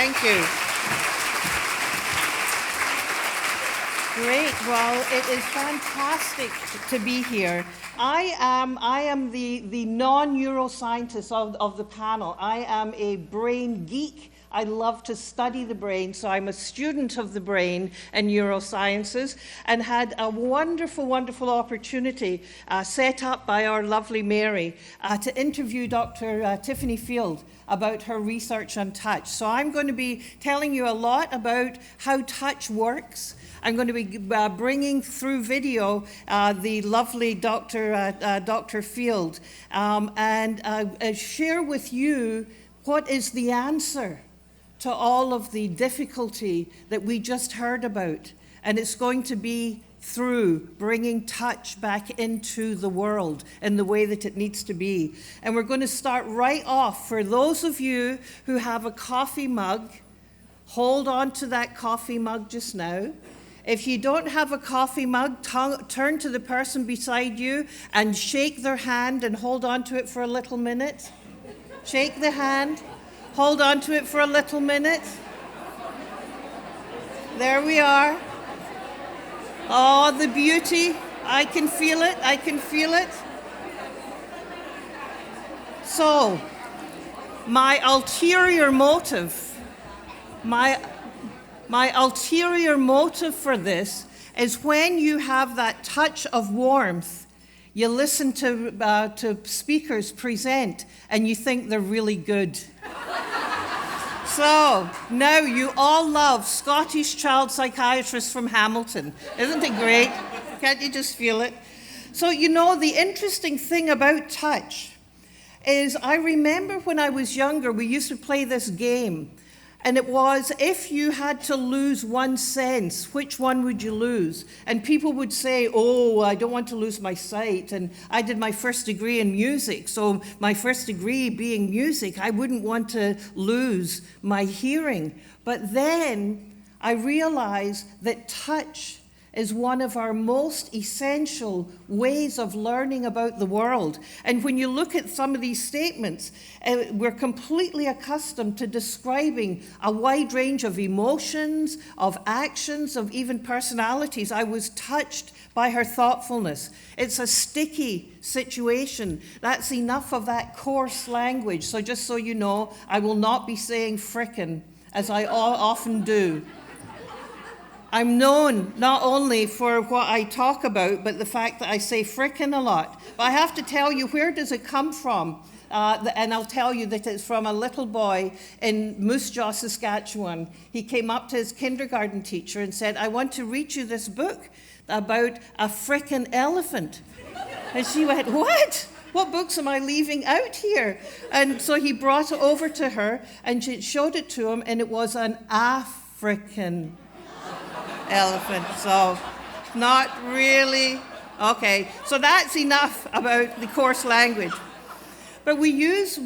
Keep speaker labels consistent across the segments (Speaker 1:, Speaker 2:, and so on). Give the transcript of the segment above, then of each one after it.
Speaker 1: Thank you. Great. Well, it is fantastic to be here. I am the non-neuroscientist of the panel. I am a brain geek. I love to study the brain, so I'm a student of the brain and neurosciences, and had a wonderful, wonderful opportunity set up by our lovely Mary to interview Dr. Tiffany Field about her research on touch. So I'm going to be telling you a lot about how touch works. I'm going to be bringing through video the lovely Dr. Field and share with you what is the answer to all of the difficulty that we just heard about. And it's going to be through bringing touch back into the world in the way that it needs to be. And we're going to start right off. For those of you who have a coffee mug, hold on to that coffee mug just now. If you don't have a coffee mug, turn to the person beside you and shake their hand and hold on to it for a little minute. Shake the hand. Hold on to it for a little minute. There we are. Oh, the beauty. I can feel it. I can feel it. So, my ulterior motive for this is when you have that touch of warmth, you listen to speakers present and you think they're really good. So, now you all love Scottish child psychiatrist from Hamilton. Isn't it great? Can't you just feel it? So, you know, the interesting thing about touch is I remember when I was younger, we used to play this game. And it was, if you had to lose one sense, which one would you lose? And people would say, oh, I don't want to lose my sight. And I did my first degree in music. So my first degree being music, I wouldn't want to lose my hearing. But then I realized that touch is one of our most essential ways of learning about the world. And when you look at some of these statements, we're completely accustomed to describing a wide range of emotions, of actions, of even personalities. I was touched by her thoughtfulness. It's a sticky situation. That's enough of that coarse language. So just so you know, I will not be saying frickin', as I often do. I'm known not only for what I talk about, but the fact that I say frickin' a lot. But I have to tell you, where does it come from? And I'll tell you that it's from a little boy in Moose Jaw, Saskatchewan. He came up to his kindergarten teacher and said, I want to read you this book about a frickin' elephant. And she went, what? What books am I leaving out here? And so he brought it over to her and she showed it to him, and it was an African elephant. So not really. Okay, so that's enough about the coarse language. But we use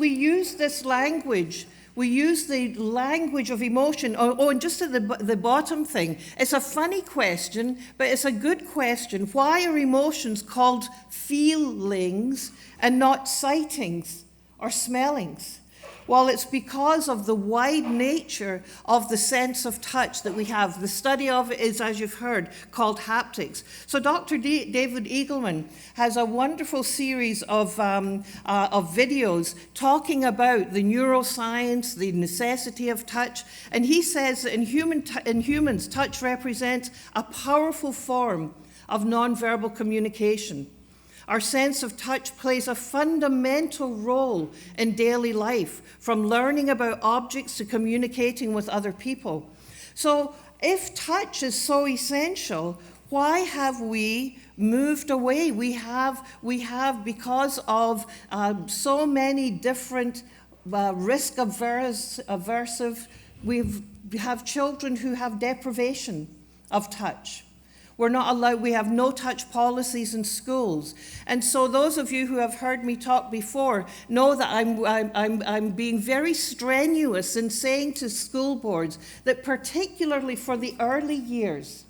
Speaker 1: this language. We use the language of emotion. Oh, and just at the bottom thing, it's a funny question, but it's a good question. Why are emotions called feelings and not sightings or smellings? Well, it's because of the wide nature of the sense of touch that we have. The study of it is, as you've heard, called haptics. So Dr. David Eagleman has a wonderful series of videos talking about the neuroscience, the necessity of touch. And he says that in humans, touch represents a powerful form of nonverbal communication. Our sense of touch plays a fundamental role in daily life, from learning about objects to communicating with other people. So if touch is so essential, why have we moved away? We have because of so many different risk-aversive, we have children who have deprivation of touch. We're not allowed, we have no touch policies in schools. And so those of you who have heard me talk before know that I'm being very strenuous in saying to school boards that particularly for the early years,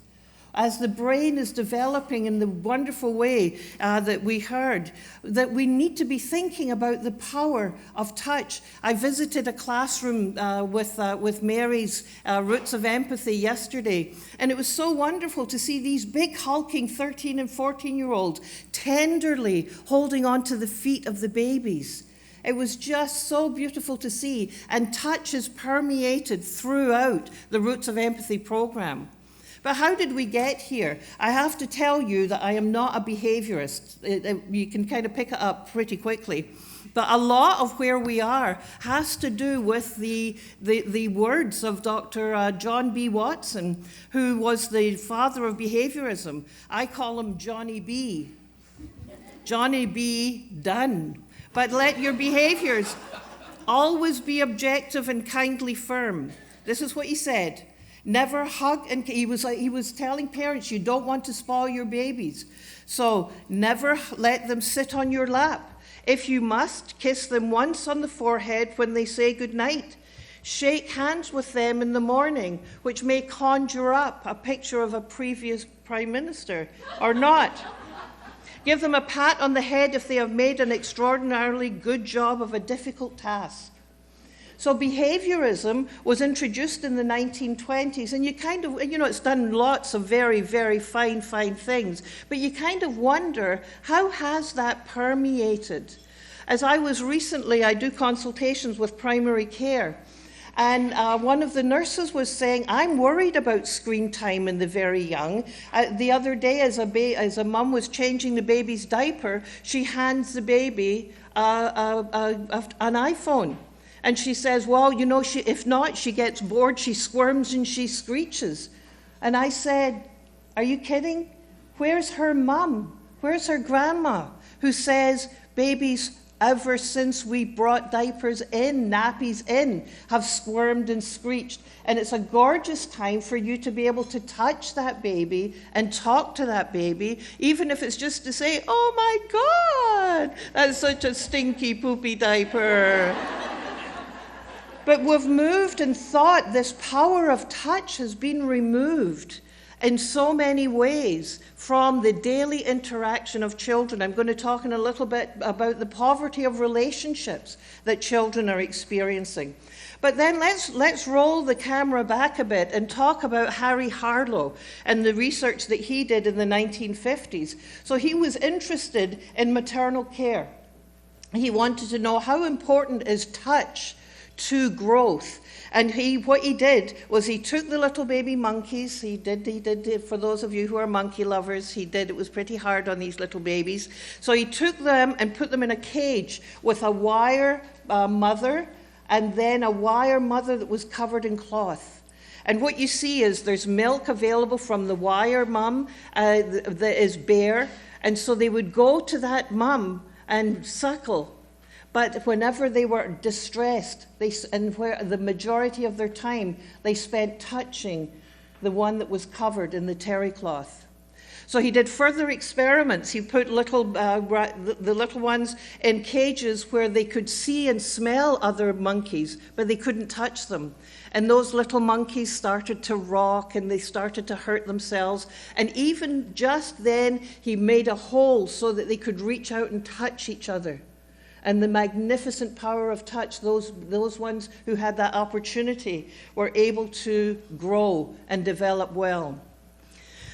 Speaker 1: as the brain is developing in the wonderful way that we heard, that we need to be thinking about the power of touch. I visited a classroom with Mary's Roots of Empathy yesterday, and it was so wonderful to see these big hulking 13 and 14-year-olds tenderly holding onto the feet of the babies. It was just so beautiful to see, and touch is permeated throughout the Roots of Empathy program. But how did we get here? I have to tell you that I am not a behaviorist. You can kind of pick it up pretty quickly. But a lot of where we are has to do with the words of Dr. John B. Watson, who was the father of behaviorism. I call him Johnny B. Johnny B. Done. But let your behaviors always be objective and kindly firm. This is what he said. Never hug, and he was telling parents, you don't want to spoil your babies. So never let them sit on your lap. If you must, kiss them once on the forehead when they say goodnight. Shake hands with them in the morning, which may conjure up a picture of a previous prime minister, or not. Give them a pat on the head if they have made an extraordinarily good job of a difficult task. So behaviorism was introduced in the 1920s, and you kind of, it's done lots of very, very fine things, but you kind of wonder, how has that permeated? As I do consultations with primary care, and one of the nurses was saying, I'm worried about screen time in the very young. The other day, as a mum was changing the baby's diaper, she hands the baby an iPhone. And she says, well, if not, she gets bored, she squirms and she screeches. And I said, are you kidding? Where's her mum? Where's her grandma who says babies, ever since we brought diapers in, nappies in, have squirmed and screeched? And it's a gorgeous time for you to be able to touch that baby and talk to that baby, even if it's just to say, oh my God, that's such a stinky, poopy diaper. But we've moved and thought this power of touch has been removed in so many ways from the daily interaction of children. I'm going to talk in a little bit about the poverty of relationships that children are experiencing. But then let's roll the camera back a bit and talk about Harry Harlow and the research that he did in the 1950s. So he was interested in maternal care. He wanted to know how important is touch to growth. And what he did was he took the little baby monkeys. He did, for those of you who are monkey lovers, it was pretty hard on these little babies. So he took them and put them in a cage with a wire mother, and then a wire mother that was covered in cloth. And what you see is there's milk available from the wire mum that is bare. And so they would go to that mum and suckle. But whenever they were distressed, where the majority of their time they spent touching the one that was covered in the terry cloth. So he did further experiments. He put the little ones in cages where they could see and smell other monkeys, but they couldn't touch them. And those little monkeys started to rock and they started to hurt themselves. And even just then, he made a hole so that they could reach out and touch each other. And the magnificent power of touch, those ones who had that opportunity were able to grow and develop well.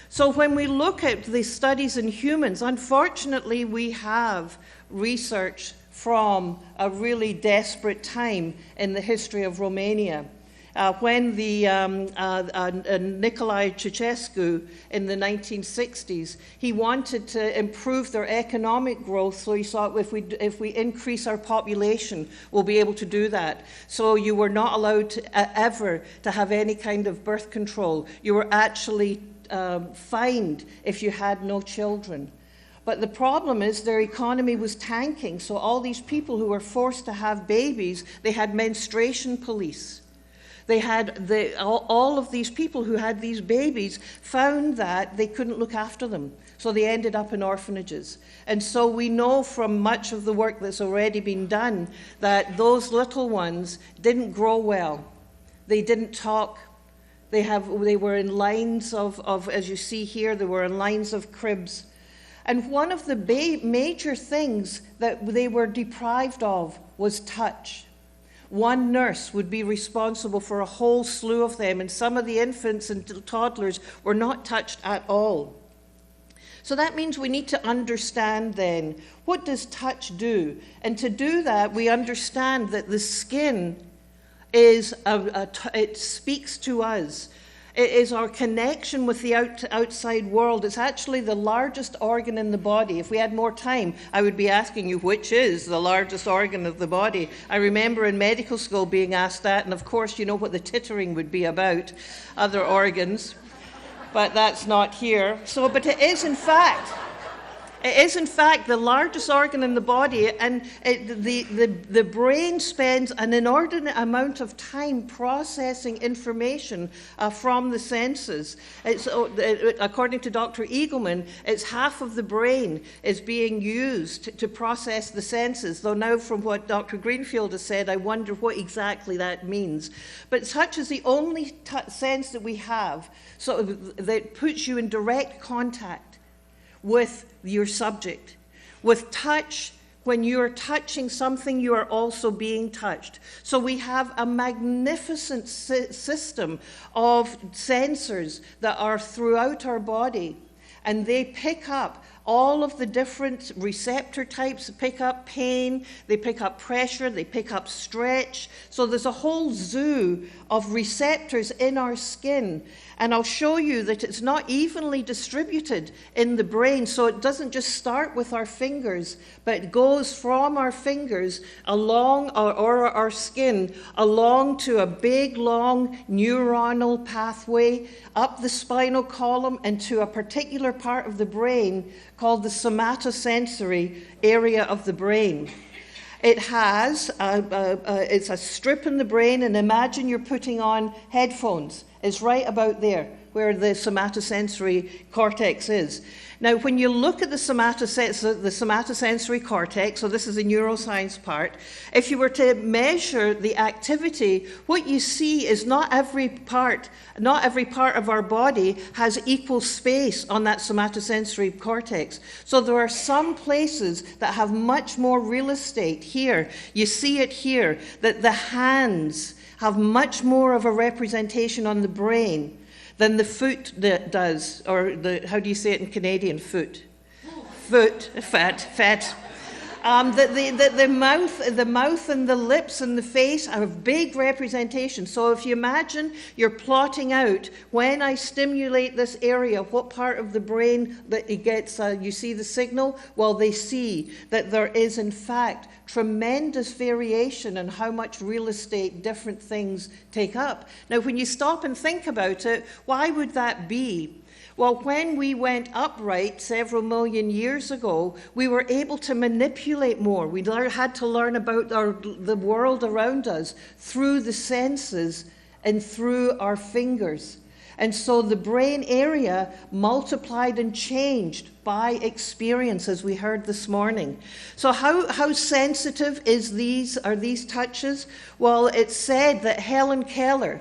Speaker 1: So when we look at the studies in humans, unfortunately we have research from a really desperate time in the history of Romania. When Nicolae Ceausescu in the 1960s, he wanted to improve their economic growth, so he thought if we increase our population, we'll be able to do that. So you were not allowed ever to have any kind of birth control. You were actually fined if you had no children. But the problem is their economy was tanking, so all these people who were forced to have babies, they had menstruation police. They had all of these people who had these babies found that they couldn't look after them. So they ended up in orphanages. And so we know from much of the work that's already been done that those little ones didn't grow well. They didn't talk. They were in lines of, as you see here, they were in lines of cribs. And one of the major things that they were deprived of was touch. One nurse would be responsible for a whole slew of them, and some of the infants and toddlers were not touched at all. So that means we need to understand then, what does touch do? And to do that, we understand that the skin is, it speaks to us. It is our connection with the outside world. It's actually the largest organ in the body. If we had more time, I would be asking you which is the largest organ of the body. I remember in medical school being asked that, and of course you know what the tittering would be about, other organs, but that's not here. So, but it is in fact the largest organ in the body, and the brain spends an inordinate amount of time processing information from the senses. According to Dr. Eagleman, it's half of the brain is being used to process the senses, though now from what Dr. Greenfield has said, I wonder what exactly that means. But touch is the only sense that we have so that puts you in direct contact with your subject. With touch, when you're touching something, you are also being touched. So we have a magnificent system of sensors that are throughout our body, and they pick up all of the different receptor types, pick up pain, they pick up pressure, they pick up stretch. So there's a whole zoo of receptors in our skin. And I'll show you that it's not evenly distributed in the brain, so it doesn't just start with our fingers, but it goes from our fingers along or our skin, along to a big, long neuronal pathway, up the spinal column, and to a particular part of the brain called the somatosensory area of the brain. It has, it's a strip in the brain, and imagine you're putting on headphones. It's right about there, where the somatosensory cortex is. Now, when you look at the somatosensory cortex, so this is the neuroscience part, if you were to measure the activity, what you see is not every part of our body has equal space on that somatosensory cortex. So there are some places that have much more real estate here. You see it here, that the hands have much more of a representation on the brain than the foot does, or how do you say it in Canadian? Foot, fat. The mouth and the lips and the face have big representation. So if you imagine you're plotting out, when I stimulate this area, what part of the brain that it gets, you see the signal? Well, they see that there is, in fact, tremendous variation in how much real estate different things take up. Now, when you stop and think about it, why would that be? Well, when we went upright several million years ago, we were able to manipulate more. We had to learn about the world around us through the senses and through our fingers. And so the brain area multiplied and changed by experience, as we heard this morning. So how sensitive are these touches? Well, it's said that Helen Keller,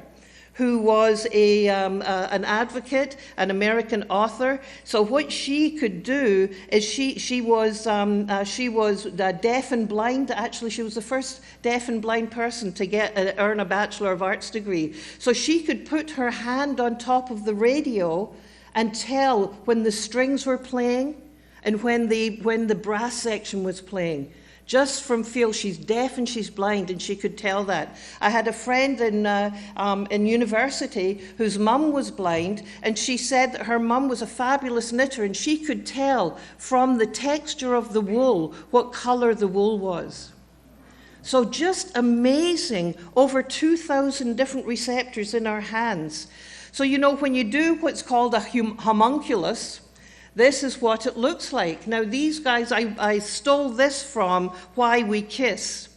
Speaker 1: who was an advocate, an American author. So what she could do is she was deaf and blind. Actually, she was the first deaf and blind person to earn a Bachelor of Arts degree. So she could put her hand on top of the radio and tell when the strings were playing and when the brass section was playing. Just from feel, she's deaf and she's blind, and she could tell that. I had a friend in university whose mum was blind, and she said that her mum was a fabulous knitter, and she could tell from the texture of the wool what color the wool was. So just amazing, over 2,000 different receptors in our hands. So you know, when you do what's called a homunculus, this is what it looks like. Now, these guys, I stole this from Why We Kiss,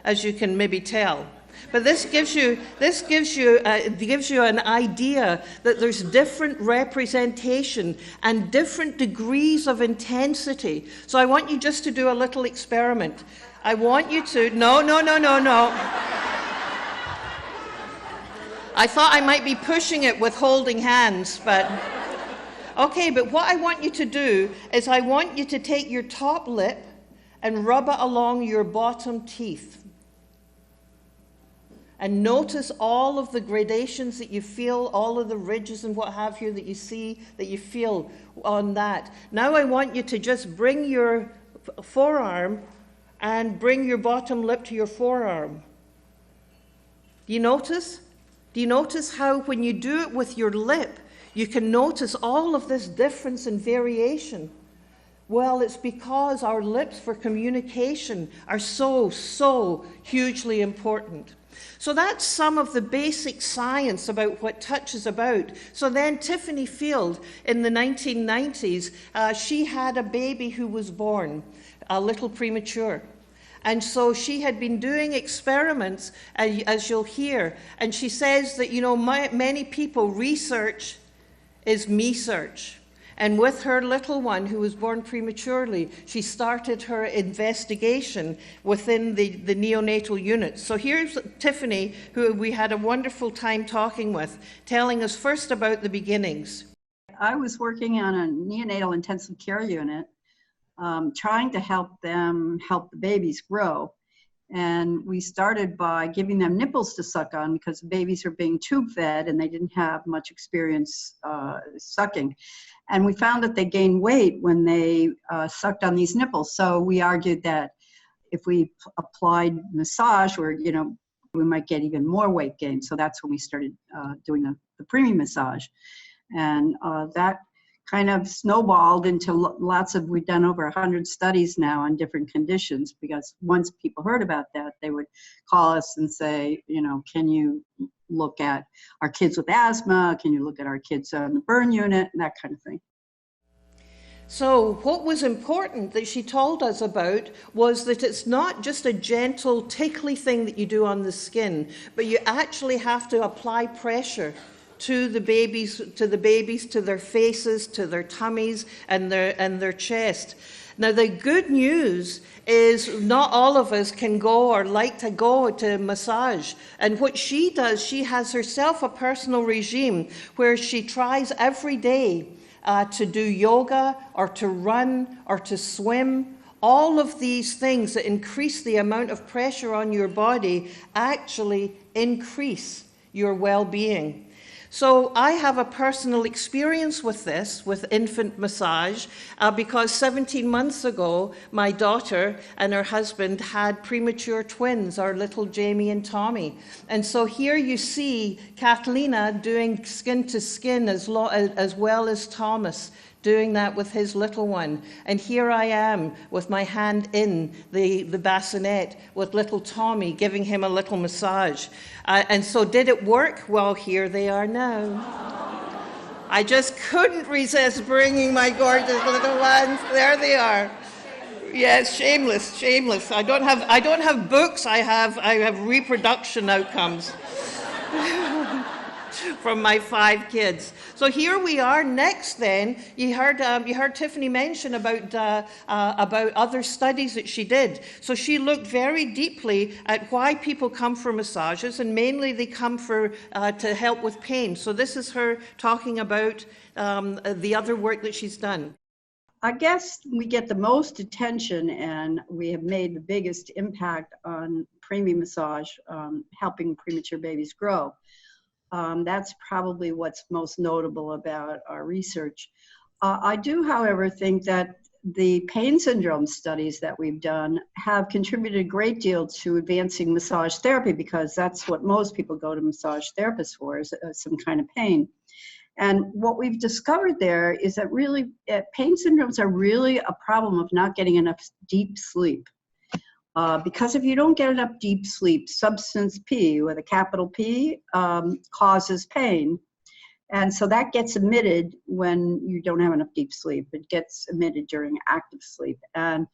Speaker 1: as you can maybe tell. But this gives you an idea that there's different representation and different degrees of intensity. So I want you just to do a little experiment. I want you to, no. I thought I might be pushing it with holding hands, but okay, but what I want you to do is I want you to take your top lip and rub it along your bottom teeth. And notice all of the gradations that you feel, all of the ridges and what have you that you see, that you feel on that. Now I want you to just bring your forearm and bring your bottom lip to your forearm. Do you notice? Do you notice how when you do it with your lip, you can notice all of this difference and variation? Well, it's because our lips for communication are so hugely important. So that's some of the basic science about what touch is about. So then Tiffany Field, in the 1990s, she had a baby who was born, a little premature. And so she had been doing experiments, as you'll hear, and she says that, you know, many people, research is me-search. And with her little one, who was born prematurely, she started her investigation within the neonatal unit. So here's Tiffany, who we had a wonderful time talking with, telling us first about the beginnings.
Speaker 2: I was working on a neonatal intensive care unit, trying to help the babies grow. And we started by giving them nipples to suck on because babies were being tube fed and they didn't have much experience sucking. And we found that they gained weight when they sucked on these nipples. So we argued that if we applied massage, we might get even more weight gain. So that's when we started doing the preemie massage. And that kind of snowballed into we've done over 100 studies now on different conditions, because once people heard about that, they would call us and say, you know, can you look at our kids with asthma? Can you look at our kids on the burn unit? And that kind of thing.
Speaker 1: So what was important that she told us about was that it's not just a gentle, tickly thing that you do on the skin, but you actually have to apply pressure to the babies, to their faces, to their tummies, and their chest. Now, the good news is not all of us can go or like to go to massage. And what she does, she has herself a personal regime where she tries every day to do yoga or to run or to swim. All of these things that increase the amount of pressure on your body actually increase your well-being. So I have a personal experience with this, with infant massage, because 17 months ago, my daughter and her husband had premature twins, our little Jamie and Tommy. And so here you see Catalina doing skin to skin as well as Thomas, doing that with his little one. And here I am with my hand in the bassinet with little Tommy, giving him a little massage. And so did it work? Well, here they are now. I just couldn't resist bringing my gorgeous little ones. There they are. Yes, shameless. I don't have books. I have reproduction outcomes from my 5 kids. So here we are. Next, then you heard Tiffany mention about other studies that she did. So she looked very deeply at why people come for massages, and mainly they come for to help with pain. So this is her talking about the other work that she's done.
Speaker 2: I guess we get the most attention, and we have made the biggest impact on preemie massage, helping premature babies grow. That's probably what's most notable about our research. I do, however, think that the pain syndrome studies that we've done have contributed a great deal to advancing massage therapy, because that's what most people go to massage therapists for, is some kind of pain. And what we've discovered there is that really pain syndromes are really a problem of not getting enough deep sleep. Because if you don't get enough deep sleep, substance P, with a capital P, causes pain. And so that gets emitted when you don't have enough deep sleep. It gets emitted during active sleep. And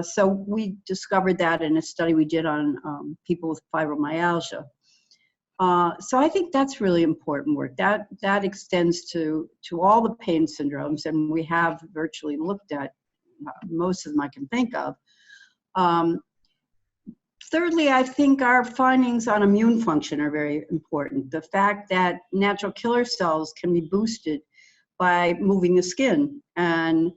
Speaker 2: so we discovered that in a study we did on people with fibromyalgia. So I think that's really important work. That extends to all the pain syndromes, and we have virtually looked at most of them I can think of. Thirdly, I think our findings on immune function are very important. The fact that natural killer cells can be boosted by moving the skin, and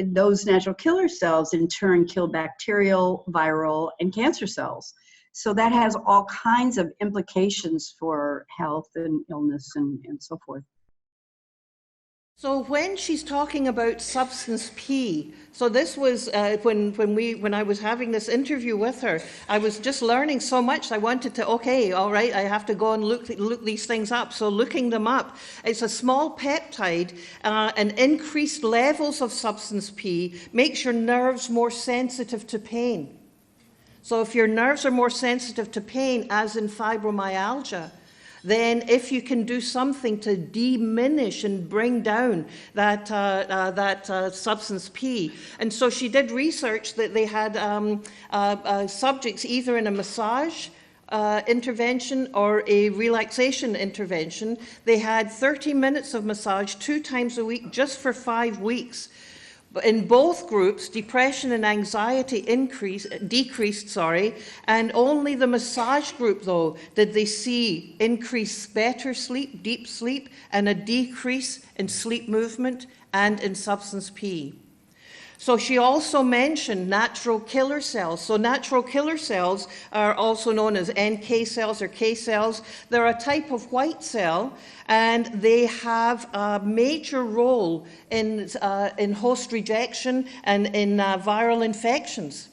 Speaker 2: those natural killer cells in turn kill bacterial, viral, and cancer cells. So that has all kinds of implications for health and illness and so forth.
Speaker 1: So when she's talking about substance P, so this was when I was having this interview with her, I was just learning so much. I wanted to, okay, all right, I have to go and look these things up. So looking them up, it's a small peptide, and increased levels of substance P makes your nerves more sensitive to pain. So if your nerves are more sensitive to pain, as in fibromyalgia, then if you can do something to diminish and bring down that substance P. And so she did research that they had subjects either in a massage intervention or a relaxation intervention. They had 30 minutes of massage 2 times a week just for 5 weeks. But in both groups, depression and anxiety decreased, and only the massage group, though, did they see increased better sleep, deep sleep, and a decrease in sleep movement and in substance P. So she also mentioned natural killer cells. So natural killer cells are also known as NK cells or K cells. They're a type of white cell, and they have a major role in host rejection and in viral infections.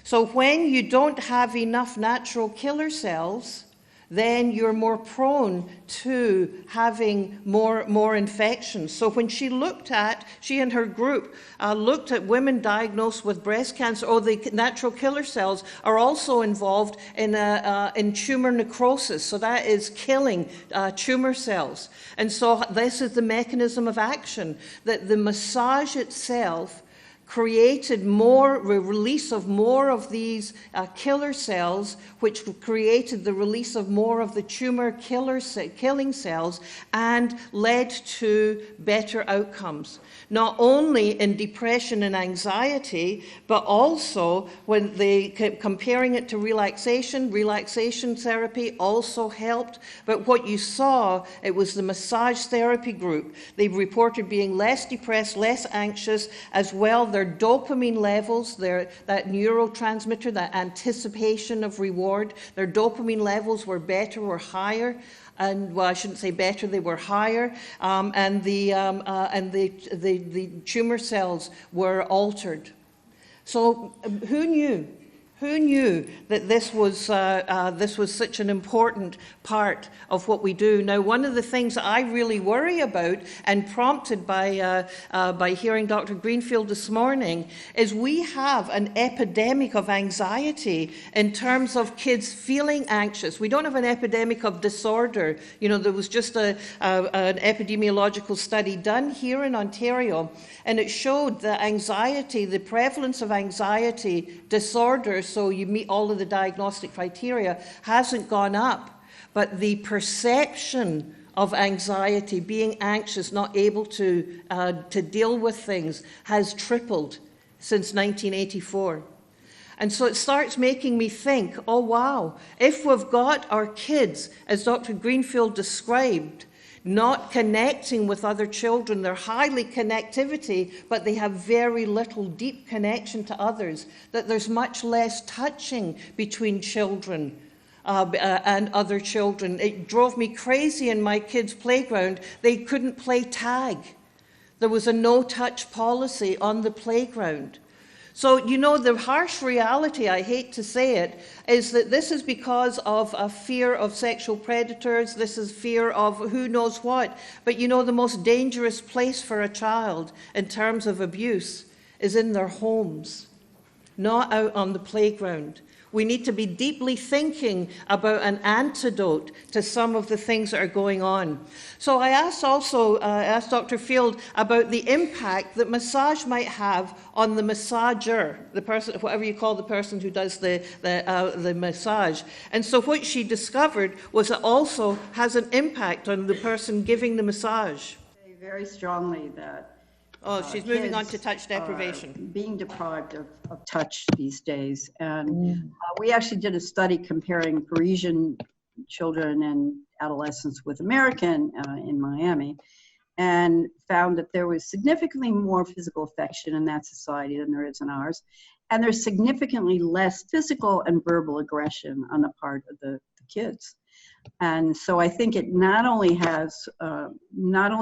Speaker 1: So when you don't have enough natural killer cells, then you're more prone to having more infections. So when she and her group looked at women diagnosed with breast cancer, the natural killer cells are also involved in tumor necrosis. So that is killing tumor cells. And so this is the mechanism of action, that the massage itself created release of more of these killer cells, which created the release of more of the tumor killing cells and led to better outcomes. Not only in depression and anxiety, but also when they comparing it to relaxation therapy also helped. But what you saw, it was the massage therapy group. They reported being less depressed, less anxious, as well their dopamine levels, that neurotransmitter, that anticipation of reward, their dopamine levels were better or higher. And well, I shouldn't say better; they were higher, and the tumor cells were altered. So, who knew? Who knew that this was such an important part of what we do? Now, one of the things that I really worry about, and prompted by hearing Dr. Greenfield this morning, is we have an epidemic of anxiety in terms of kids feeling anxious. We don't have an epidemic of disorder. You know, there was just an epidemiological study done here in Ontario, and it showed that anxiety, the prevalence of anxiety disorders, so you meet all of the diagnostic criteria, hasn't gone up, but the perception of anxiety, being anxious, not able to deal with things, has tripled since 1984. And so it starts making me think, oh wow, if we've got our kids, as Dr. Greenfield described, not connecting with other children. They're highly connectivity, but they have very little deep connection to others, that there's much less touching between children and other children. It drove me crazy in my kids' playground. They couldn't play tag. There was a no-touch policy on the playground. So, you know, the harsh reality, I hate to say it, is that this is because of a fear of sexual predators, this is fear of who knows what. But, you know, the most dangerous place for a child in terms of abuse is in their homes, not out on the playground. We need to be deeply thinking about an antidote to some of the things that are going on. So I asked Dr. Field about the impact that massage might have on the massager, the person, whatever you call the person who does the massage. And so what she discovered was it also has an impact on the person giving the massage.
Speaker 2: Very strongly that
Speaker 1: Oh, she's moving on to
Speaker 2: kids
Speaker 1: touch deprivation.
Speaker 2: are being deprived of touch these days. And we actually did a study comparing Parisian children and adolescents with American in Miami, and found that there was significantly more physical affection in that society than there is in ours. And there's significantly less physical and verbal aggression on the part of the kids. And so I think it not only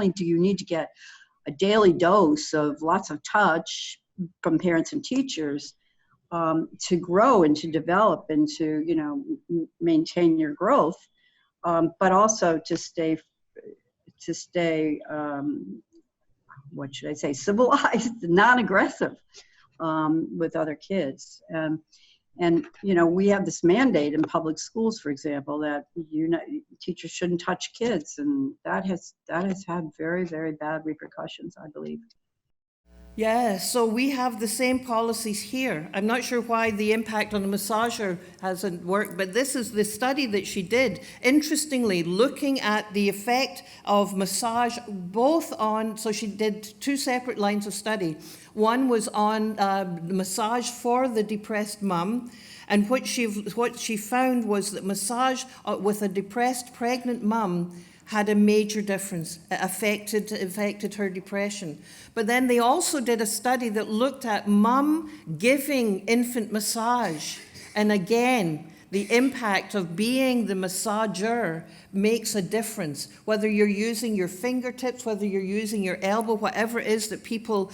Speaker 2: do you need to get a daily dose of lots of touch from parents and teachers to grow and to develop and to, you know, maintain your growth, but also to stay what should I say, civilized, non-aggressive with other kids. And you know, we have this mandate in public schools, for example, that teachers shouldn't touch kids, and that has had very, very bad repercussions, I believe.
Speaker 1: Yeah, so we have the same policies here. I'm not sure why the impact on the massager hasn't worked, but this is the study that she did. Interestingly, looking at the effect of massage both on, so she did two separate lines of study. One was on massage for the depressed mum, and what she found was that massage with a depressed pregnant mum had a major difference. It affected her depression. But then they also did a study that looked at mum giving infant massage. And again, the impact of being the massager makes a difference. Whether you're using your fingertips, whether you're using your elbow, whatever it is that people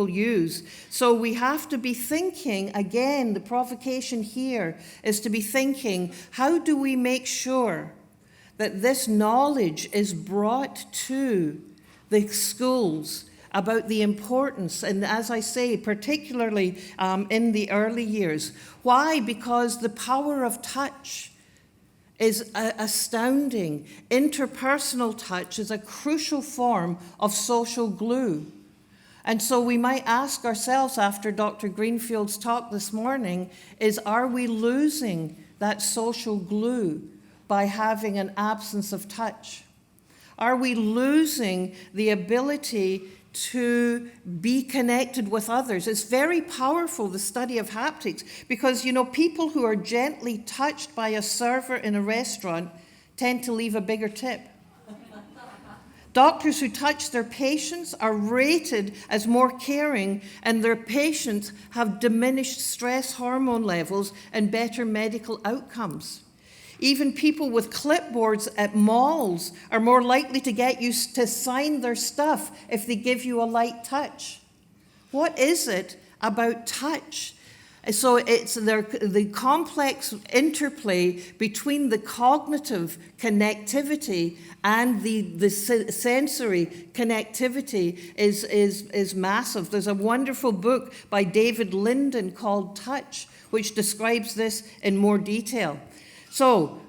Speaker 1: use. So we have to be thinking, again, the provocation here is to be thinking, how do we make sure that this knowledge is brought to the schools about the importance, and as I say, particularly in the early years. Why? Because the power of touch is astounding. Interpersonal touch is a crucial form of social glue. And so we might ask ourselves after Dr. Greenfield's talk this morning are we losing that social glue by having an absence of touch? Are we losing the ability to be connected with others? It's very powerful, the study of haptics, because, you know, people who are gently touched by a server in a restaurant tend to leave a bigger tip. Doctors who touch their patients are rated as more caring, and their patients have diminished stress hormone levels and better medical outcomes. Even people with clipboards at malls are more likely to get you to sign their stuff if they give you a light touch. What is it about touch? So it's the complex interplay between the cognitive connectivity and the sensory connectivity is massive. There's a wonderful book by David Linden called Touch, which describes this in more detail. So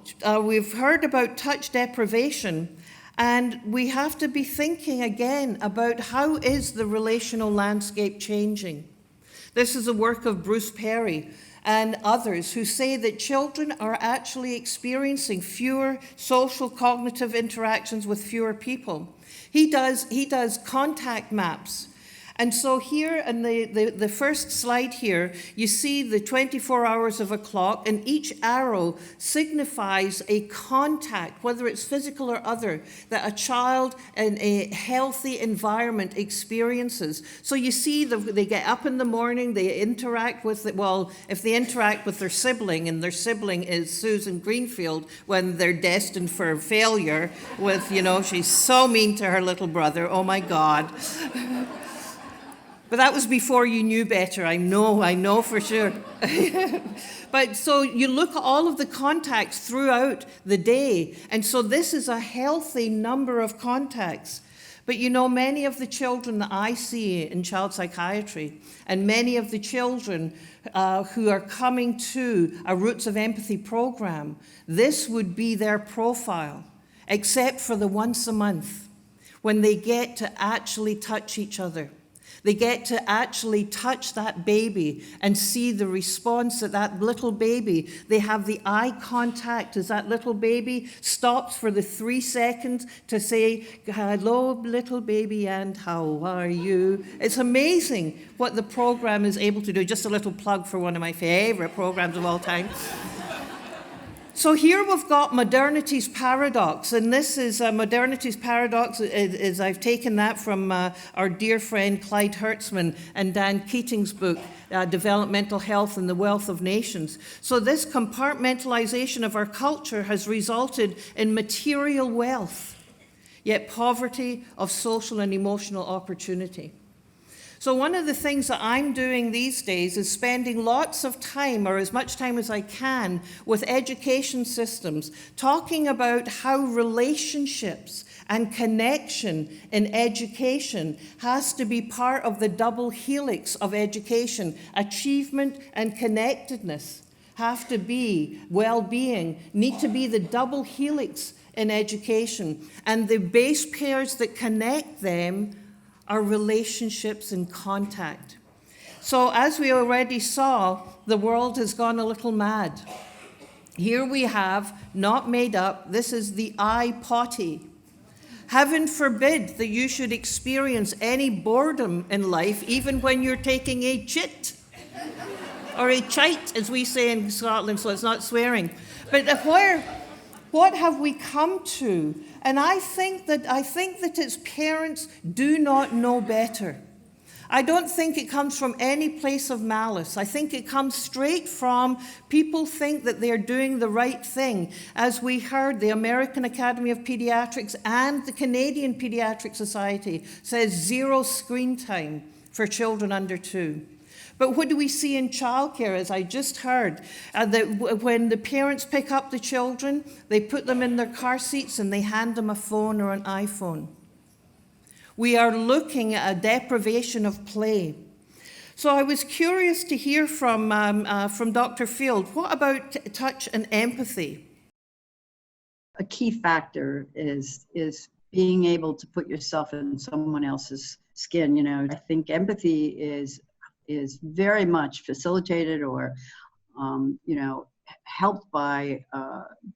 Speaker 1: we've heard about touch deprivation, and we have to be thinking again about how is the relational landscape changing. This is the work of Bruce Perry and others who say that children are actually experiencing fewer social cognitive interactions with fewer people. He does contact maps. And so here in the first slide here, you see the 24 hours of a clock, and each arrow signifies a contact, whether it's physical or other, that a child in a healthy environment experiences. So you see they get up in the morning, they interact with, if they interact with their sibling, and their sibling is Susan Greenfield, when they're destined for failure with, she's so mean to her little brother, oh my God. But that was before you knew better. I know for sure. But so you look at all of the contacts throughout the day. And so this is a healthy number of contacts. But many of the children that I see in child psychiatry, and many of the children who are coming to a Roots of Empathy program, this would be their profile, except for the once a month, when they get to actually touch each other. They get to actually touch that baby and see the response that that little baby, they have the eye contact as that little baby stops for the 3 seconds to say, hello, little baby, and how are you? It's amazing what the program is able to do. Just a little plug for one of my favorite programs of all time. So here we've got modernity's paradox, and this is modernity's paradox is I've taken that from our dear friend Clyde Hertzman and Dan Keating's book, Developmental Health and the Wealth of Nations. So this compartmentalization of our culture has resulted in material wealth, yet poverty of social and emotional opportunity. So one of the things that I'm doing these days is spending lots of time, or as much time as I can, with education systems, talking about how relationships and connection in education has to be part of the double helix of education. Achievement and connectedness have to be, well-being, need to be the double helix in education. And the base pairs that connect them are relationships and contact. So as we already saw, the world has gone a little mad. Here we have, not made up, this is the I potty. Heaven forbid that you should experience any boredom in life, even when you're taking a chit, or a chite, as we say in Scotland, so it's not swearing. But what have we come to? And I think that its parents do not know better. I don't think it comes from any place of malice. I think it comes straight from people think that they're doing the right thing. As we heard, the American Academy of Pediatrics and the Canadian Pediatric Society says 0 screen time for children under 2. But what do we see in childcare, as I just heard? That when the parents pick up the children, they put them in their car seats and they hand them a phone or an iPhone. We are looking at a deprivation of play. So I was curious to hear from Dr. Field. What about touch and empathy?
Speaker 2: A key factor is being able to put yourself in someone else's skin. You know, I think empathy is very much facilitated or, helped by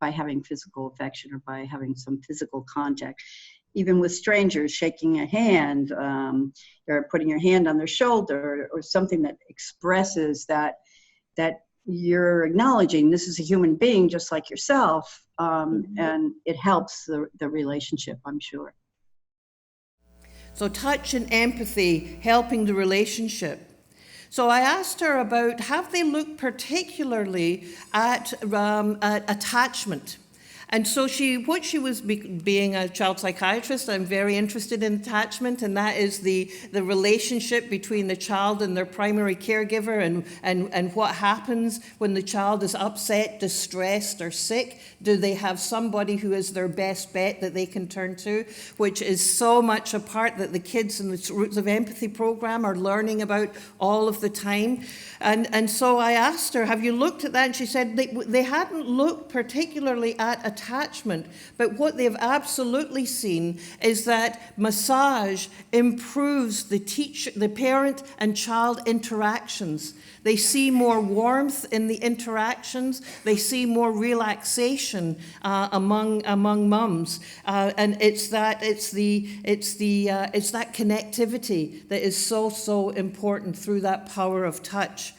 Speaker 2: having physical affection or by having some physical contact. Even with strangers, shaking a hand, or putting your hand on their shoulder, or something that expresses that you're acknowledging this is a human being just like yourself, and it helps the relationship, I'm sure.
Speaker 1: So touch and empathy helping the relationship. So I asked her about, have they looked particularly at attachment? And so what she was being a child psychiatrist, I'm very interested in attachment, and that is the relationship between the child and their primary caregiver, and what happens when the child is upset, distressed, or sick. Do they have somebody who is their best bet that they can turn to, which is so much a part that the kids in the Roots of Empathy program are learning about all of the time. And so I asked her, have you looked at that? And she said they hadn't looked particularly at attachment, but what they've absolutely seen is that massage improves the parent and child interactions. They see more warmth in the interactions. They see more relaxation among mums, and it's that connectivity that is so important through that power of touch.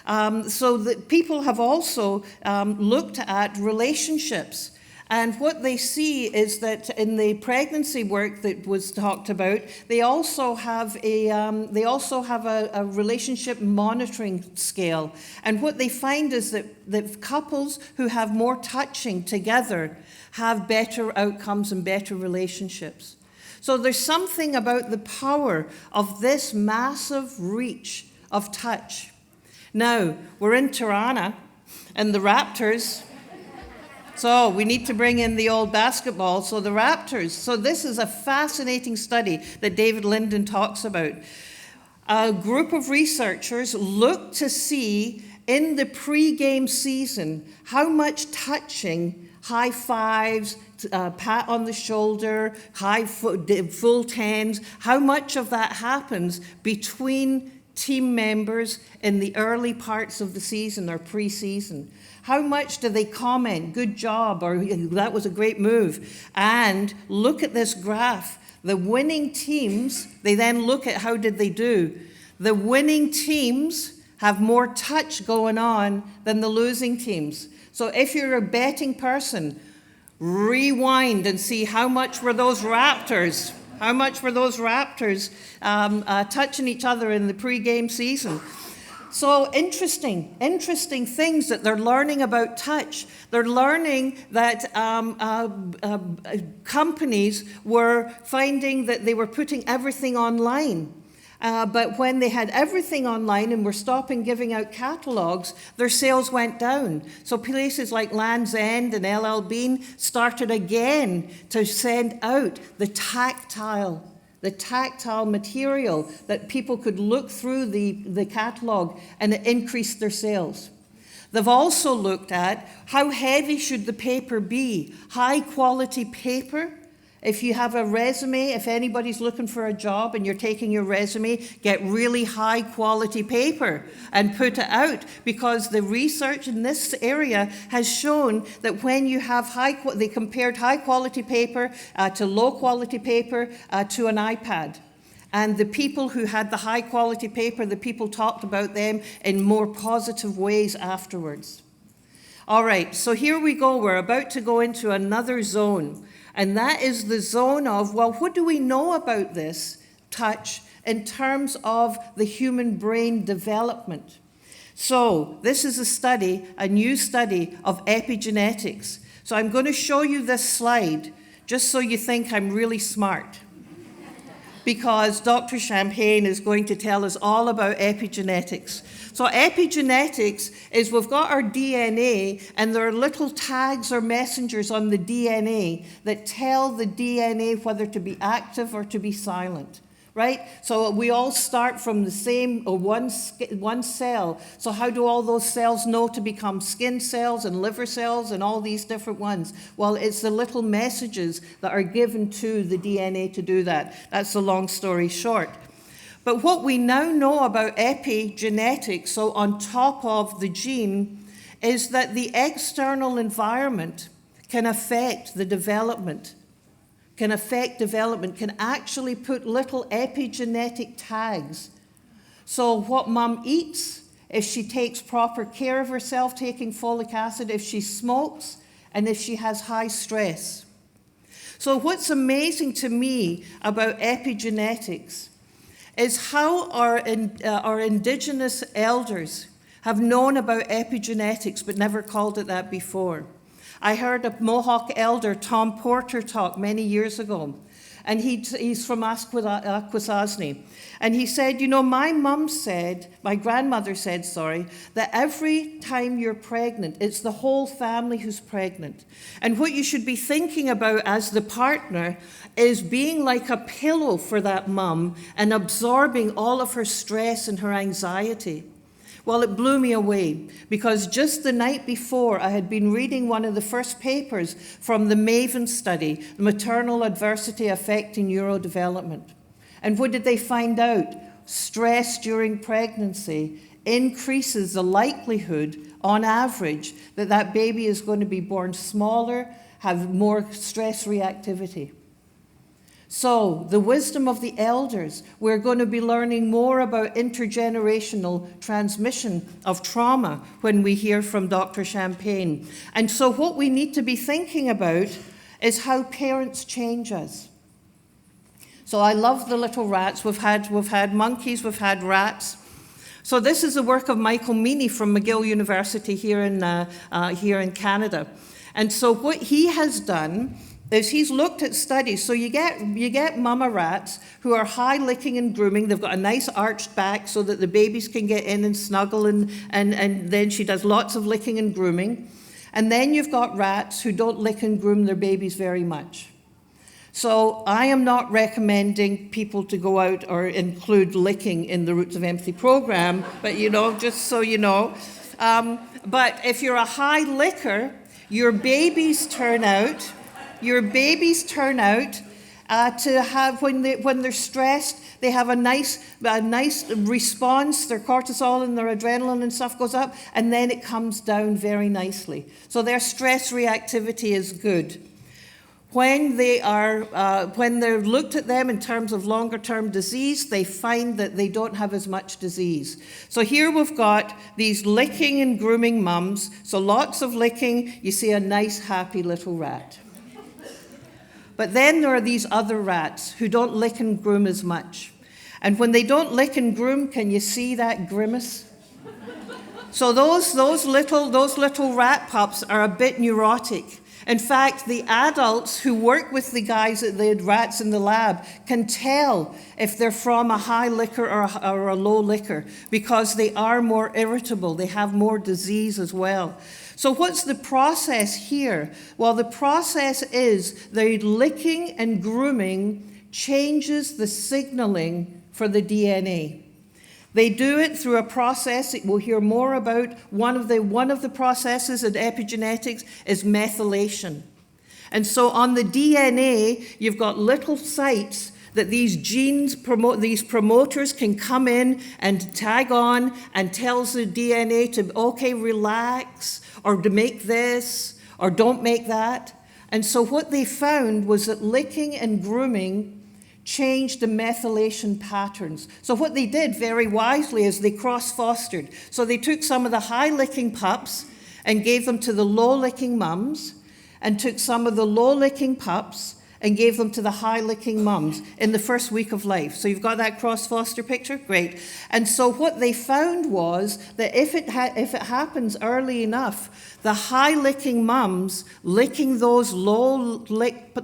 Speaker 1: So that people have also looked at relationships. And what they see is that in the pregnancy work that was talked about, they also have a relationship monitoring scale. And what they find is that couples who have more touching together have better outcomes and better relationships. So there's something about the power of this massive reach of touch. Now, we're in Tirana, and the Raptors. So we need to bring in the old basketball. So the Raptors. So this is a fascinating study that David Linden talks about. A group of researchers looked to see in the pre-game season how much touching high fives, pat on the shoulder, full tens. How much of that happens between team members in the early parts of the season or pre-season? How much do they comment, good job, or that was a great move? And look at this graph. The winning teams, they then look at how did they do. The winning teams have more touch going on than the losing teams. So if you're a betting person, rewind and see how much were those Raptors, touching each other in the pre-game season. So interesting things that they're learning about touch. They're learning that companies were finding that they were putting everything online. But when they had everything online and were stopping giving out catalogs, their sales went down. So places like Land's End and LL Bean started again to send out the tactile material that people could look through the catalog, and it increased their sales. They've also looked at how heavy should the paper be. High quality paper. If you have a resume, if anybody's looking for a job and you're taking your resume, get really high quality paper and put it out, because the research in this area has shown that when you have they compared high quality paper to low quality paper to an iPad. And the people who had the high quality paper, the people talked about them in more positive ways afterwards. All right, so here we go. We're about to go into another zone. And that is the zone of, well, what do we know about this touch in terms of the human brain development? So this is a new study of epigenetics. So I'm going to show you this slide just so you think I'm really smart, because Dr. Champagne is going to tell us all about epigenetics. So epigenetics is we've got our DNA, and there are little tags or messengers on the DNA that tell the DNA whether to be active or to be silent, right? So we all start from the same one cell. So how do all those cells know to become skin cells and liver cells and all these different ones? Well, it's the little messages that are given to the DNA to do that. That's the long story short. But what we now know about epigenetics, so on top of the gene, is that the external environment can affect development, can actually put little epigenetic tags. So what mom eats, if she takes proper care of herself, taking folic acid, if she smokes, and if she has high stress. So what's amazing to me about epigenetics is how our indigenous elders have known about epigenetics but never called it that before. I heard a Mohawk elder, Tom Porter, talk many years ago, and he's from Akwesasne. And he said, my grandmother said, that every time you're pregnant, it's the whole family who's pregnant. And what you should be thinking about as the partner is being like a pillow for that mum and absorbing all of her stress and her anxiety. Well, it blew me away, because just the night before, I had been reading one of the first papers from the MAVEN study, the Maternal Adversity Affecting Neurodevelopment. And what did they find out? Stress during pregnancy increases the likelihood, on average, that that baby is going to be born smaller, have more stress reactivity. So, the wisdom of the elders, we're going to be learning more about intergenerational transmission of trauma when we hear from Dr. Champagne. And so what we need to be thinking about is how parents change us. So I love the little rats. We've had monkeys, we've had rats. So this is the work of Michael Meany from McGill University here in Canada. And so what he has done is he's looked at studies. So you get mama rats who are high licking and grooming. They've got a nice arched back so that the babies can get in and snuggle, and then she does lots of licking and grooming. And then you've got rats who don't lick and groom their babies very much. So I am not recommending people to go out or include licking in the Roots of Empathy program, but just so you know. But if you're a high licker, Your babies turn out to have, when they're stressed, they have a nice response. Their cortisol and their adrenaline and stuff goes up, and then it comes down very nicely. So their stress reactivity is good. When they're looked at them in terms of longer-term disease, they find that they don't have as much disease. So here we've got these licking and grooming mums. So lots of licking, you see a nice, happy little rat. But then there are these other rats who don't lick and groom as much. And when they don't lick and groom, can you see that grimace? So those little rat pups are a bit neurotic. In fact, the adults who work with the guys, the rats in the lab, can tell if they're from a high licker or a low licker because they are more irritable. They have more disease as well. So what's the process here? Well, the process is the licking and grooming changes the signaling for the DNA. They do it through a process. We'll hear more about. One of the processes in epigenetics is methylation. And so on the DNA, you've got little sites that these genes these promoters can come in and tag on and tells the DNA to, okay, relax, or to make this, or don't make that. And so what they found was that licking and grooming changed the methylation patterns. So what they did very wisely is they cross-fostered. So they took some of the high-licking pups and gave them to the low-licking mums, and took some of the low-licking pups and gave them to the high-licking mums in the first week of life. So you've got that cross-foster picture? Great. And so what they found was that if it happens early enough, the high-licking mums licking those low-licking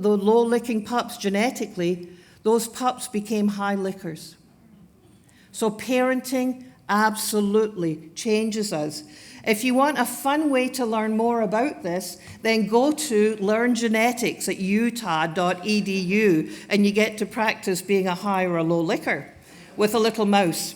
Speaker 1: pups genetically, those pups became high lickers. So parenting absolutely changes us. If you want a fun way to learn more about this, then go to Learn Genetics at utah.edu, and you get to practice being a high or a low licker with a little mouse.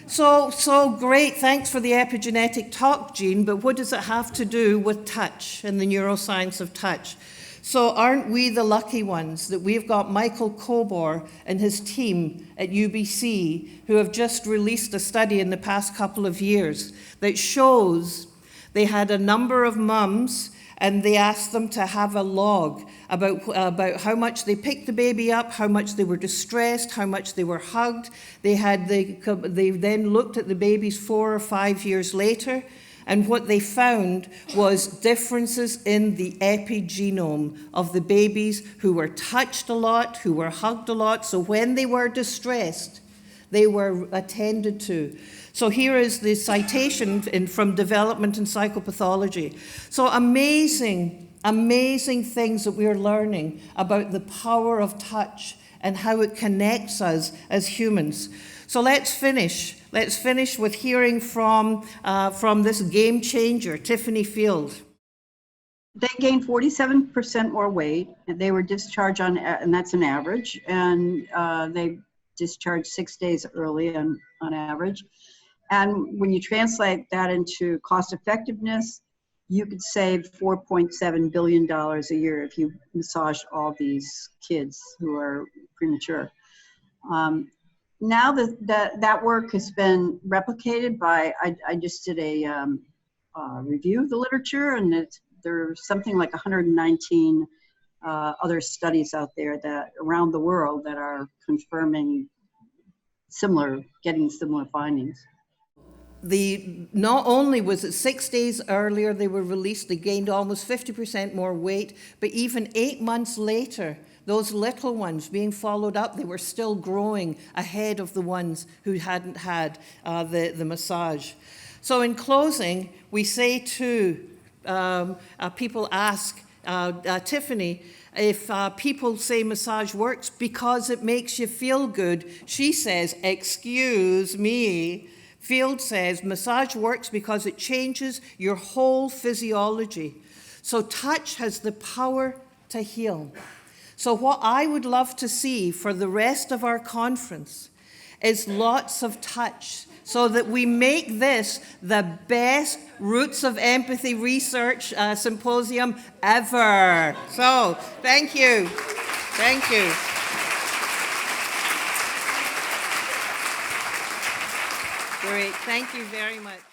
Speaker 1: So great, thanks for the epigenetic talk, Jean, but what does it have to do with touch and the neuroscience of touch? So aren't we the lucky ones that we've got Michael Kobor and his team at UBC who have just released a study in the past couple of years that shows they had a number of mums and they asked them to have a log about how much they picked the baby up, how much they were distressed, how much they were hugged. They then looked at the babies 4 or 5 years later, and what they found was differences in the epigenome of the babies who were touched a lot, who were hugged a lot. So when they were distressed, they were attended to. So here is the citation from Development in Psychopathology. So amazing things that we are learning about the power of touch and how it connects us as humans. So let's finish with hearing from this game changer, Tiffany Field.
Speaker 2: They gained 47% more weight, and they were discharged and that's an average, and they discharged 6 days early on average. And when you translate that into cost effectiveness, you could save $4.7 billion a year if you massaged all these kids who are premature. Now that work has been replicated by, I just did a review of the literature, and there's something like 119 other studies out there that around the world that are confirming getting similar findings.
Speaker 1: Not only was it 6 days earlier they were released, they gained almost 50% more weight, but even 8 months later, those little ones being followed up, they were still growing ahead of the ones who hadn't had the massage. So in closing, we say to people ask Tiffany, if people say massage works because it makes you feel good, she says, excuse me. Field says massage works because it changes your whole physiology. So touch has the power to heal. So what I would love to see for the rest of our conference is lots of touch, so that we make this the best Roots of Empathy Research Symposium ever. So, thank you. Thank you. Great. Thank you very much.